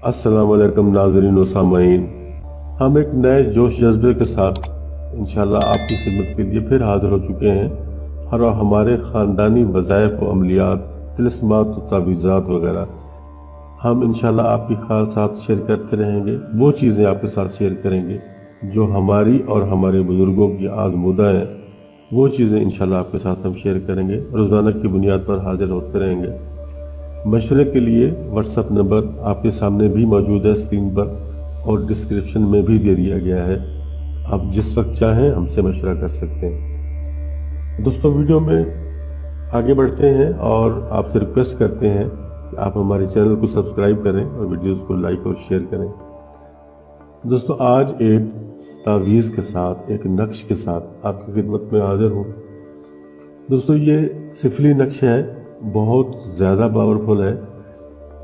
अस्सलाम वालेकुम नाज़रीन व सामाईन। हम एक नए जोश जज्बे के साथ इंशाल्लाह आपकी खिदमत के लिए फिर हाजिर हो चुके हैं और हमारे ख़ानदानी वज़ाइफ व अमलियात, तिलिस्मात व तावीज़ात वगैरह हम इंशाल्लाह आपके साथ शेयर करते रहेंगे। वो चीज़ें आपके साथ शेयर करेंगे जो हमारी और हमारे बुज़ुर्गों की आज़मूदा हैं। वो चीज़ें इंशाल्लाह आपके साथ हम शेयर करेंगे, रोज़ाना की बुनियाद पर हाजिर होते रहेंगे। मशवरे के लिए व्हाट्सएप नंबर आपके सामने भी मौजूद है स्क्रीन पर और डिस्क्रिप्शन में भी दे दिया गया है। आप जिस वक्त चाहें हमसे मशवरा कर सकते हैं। दोस्तों, वीडियो में आगे बढ़ते हैं और आपसे रिक्वेस्ट करते हैं कि आप हमारे चैनल को सब्सक्राइब करें और वीडियोस को लाइक और शेयर करें। दोस्तों, आज एक तावीज़ के साथ, एक नक्श के साथ आपकी खिदमत में हाजिर हूँ। दोस्तों, ये सिफली नक्श है, बहुत ज़्यादा पावरफुल है।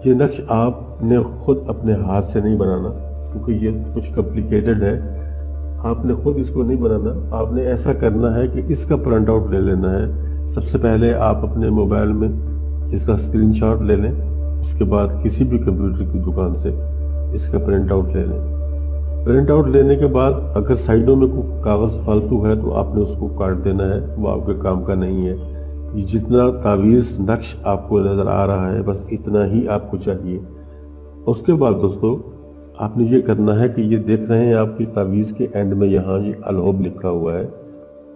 ये नक्श आपने खुद अपने हाथ से नहीं बनाना, क्योंकि ये कुछ कॉम्प्लिकेटेड है। आपने खुद इसको नहीं बनाना। आपने ऐसा करना है कि इसका प्रिंट आउट ले लेना है। सबसे पहले आप अपने मोबाइल में इसका स्क्रीनशॉट ले लें। उसके बाद किसी भी कंप्यूटर की दुकान से इसका प्रिंट आउट ले लें। प्रिंट आउट लेने के बाद अगर साइडों में कोई कागज़ फालतू है तो आपने उसको काट देना है, वो आपके काम का नहीं है। ये जितना तावीज़ नक्श आपको नज़र आ रहा है, बस इतना ही आपको चाहिए। उसके बाद दोस्तों, आपने ये करना है कि ये देख रहे हैं आपकी तावीज़ के एंड में यहाँ ये अलहोब लिखा हुआ है,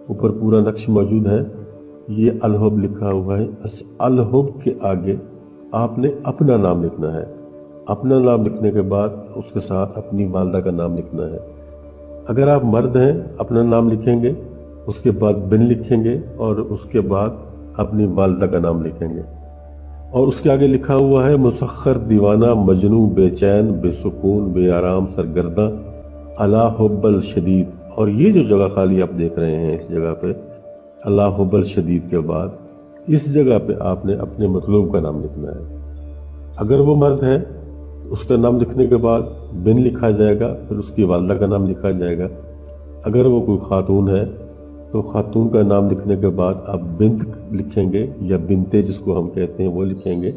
ऊपर पूरा नक्श मौजूद है। ये अलहोब लिखा हुआ है। इस अलहोब के आगे आपने अपना नाम लिखना है। अपना नाम लिखने के बाद उसके साथ अपनी वालदा का नाम लिखना है। अगर आप मर्द हैं, अपना नाम लिखेंगे, उसके बाद बिन लिखेंगे और उसके बाद अपनी वालदा का नाम लिखेंगे। और उसके आगे लिखा हुआ है मुसख्खर दीवाना मजनू बेचैन बेसुकून बेआराम सरगर्दा अला हुब्बल शदीद। और ये जो जगह खाली आप देख रहे हैं, इस जगह पे अला हुब्बल शदीद के बाद इस जगह पे आपने अपने मतलूब का नाम लिखना है। अगर वो मर्द है, उसका नाम लिखने के बाद बिन लिखा जाएगा, फिर उसकी वालदा का नाम लिखा जाएगा। अगर वो कोई खातून है तो खातून का नाम लिखने के बाद आप बिंत लिखेंगे या बिनते जिसको हम कहते हैं वो लिखेंगे,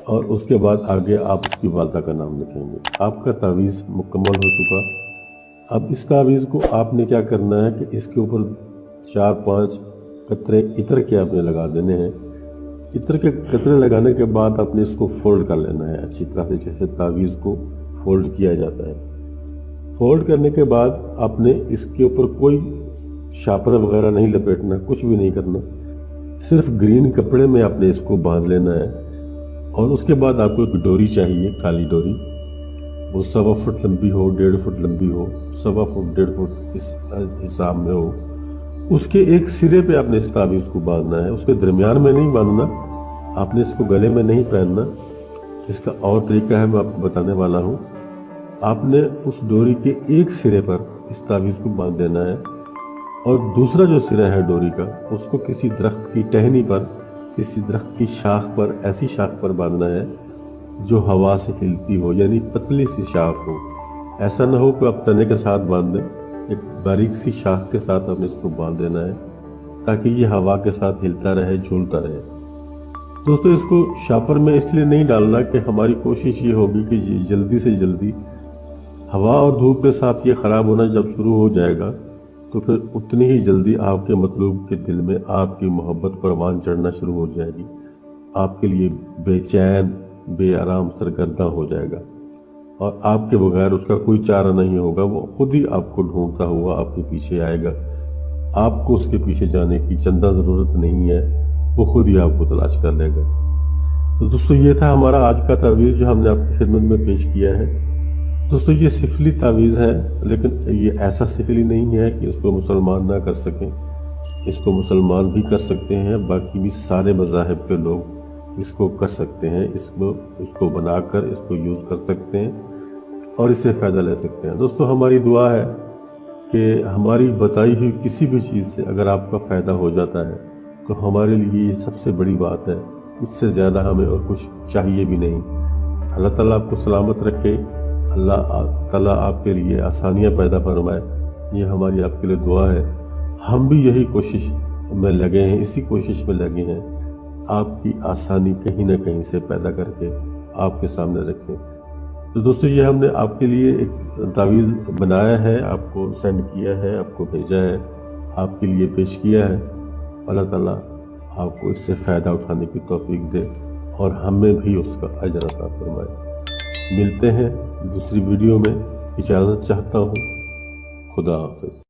और उसके बाद आगे आप उसकी वालदा का नाम लिखेंगे। आपका तावीज़ मुकम्मल हो चुका। अब इस तावीज़ को आपने क्या करना है कि इसके ऊपर 4-5 कतरे इत्र के आपने लगा देने हैं। इत्र के कतरे लगाने के बाद आपने इसको फोल्ड कर लेना है अच्छी तरह से, जैसे तावीज़ को फोल्ड किया जाता है। फोल्ड करने के बाद आपने इसके ऊपर कोई शापर वगैरह नहीं लपेटना, कुछ भी नहीं करना। सिर्फ ग्रीन कपड़े में आपने इसको बांध लेना है। और उसके बाद आपको एक डोरी चाहिए, काली डोरी। वो 1.25 फुट लंबी हो, 1.5 फुट लंबी हो, 1.25 फुट 1.5 फुट इस हिसाब में हो। उसके एक सिरे पे आपने इस तावीज़ को बांधना है, उसके दरमियान में नहीं बांधना। आपने इसको गले में नहीं पहनना। इसका और तरीका है, मैं आपको बताने वाला हूँ। आपने उस डोरी के एक सिरे पर इस तावीज़ को बांध देना है और दूसरा जो सिरा है डोरी का, उसको किसी दरख्त की टहनी पर, किसी दरख्त की शाख पर, ऐसी शाख पर बांधना है जो हवा से हिलती हो, यानी पतली सी शाख हो। ऐसा ना हो कि आप तने के साथ बांध दें। एक बारीक सी शाख के साथ आपने इसको बांध देना है ताकि ये हवा के साथ हिलता रहे, झूलता रहे। दोस्तों, इसको शापर में इसलिए नहीं डालना कि हमारी कोशिश ये होगी कि ये जल्दी से जल्दी हवा और धूप के साथ ये ख़राब होना जब शुरू हो जाएगा तो फिर उतनी ही जल्दी आपके मतलूब के दिल में आपकी मोहब्बत परवान चढ़ना शुरू हो जाएगी। आपके लिए बेचैन बेआराम सरगर्दा हो जाएगा और आपके बगैर उसका कोई चारा नहीं होगा। वो खुद ही आपको ढूंढता हुआ आपके पीछे आएगा। आपको उसके पीछे जाने की चंदा ज़रूरत नहीं है, वो खुद ही आपको तलाश कर लेगा। तो दोस्तों, ये था हमारा आज का तावीज़ जो हमने आपकी खिदमत में पेश किया है। दोस्तों, ये सिफली तावीज़ है, लेकिन ये ऐसा सिफली नहीं है कि इसको मुसलमान ना कर सकें। इसको मुसलमान भी कर सकते हैं, बाकी भी सारे मज़ाहिब के लोग इसको कर सकते हैं। इसको बनाकर इसको यूज़ कर सकते हैं और इससे फ़ायदा ले सकते हैं। दोस्तों, हमारी दुआ है कि हमारी बताई हुई किसी भी चीज़ से अगर आपका फ़ायदा हो जाता है तो हमारे लिए ये सबसे बड़ी बात है। इससे ज़्यादा हमें और कुछ चाहिए भी नहीं। अल्लाह ताला आपको सलामत रखे। अल्लाह ताला आपके लिए आसानियाँ पैदा फरमाए। ये हमारी आपके लिए दुआ है। हम भी यही कोशिश में लगे हैं, इसी कोशिश में लगे हैं आपकी आसानी कहीं ना कहीं से पैदा करके आपके सामने रखें। تو دوستو یہ ہم نے آپ کے لیے ایک تعویذ بنایا ہے، آپ کو سینڈ کیا ہے، آپ کو بھیجا ہے، آپ کے لیے پیش کیا ہے۔ اللہ تعالیٰ آپ کو اس سے فائدہ اٹھانے کی توفیق دے اور ہمیں بھی اس کا اجر عطا فرمائے۔ ملتے ہیں دوسری ویڈیو میں، اجازت چاہتا ہوں، خدا حافظ۔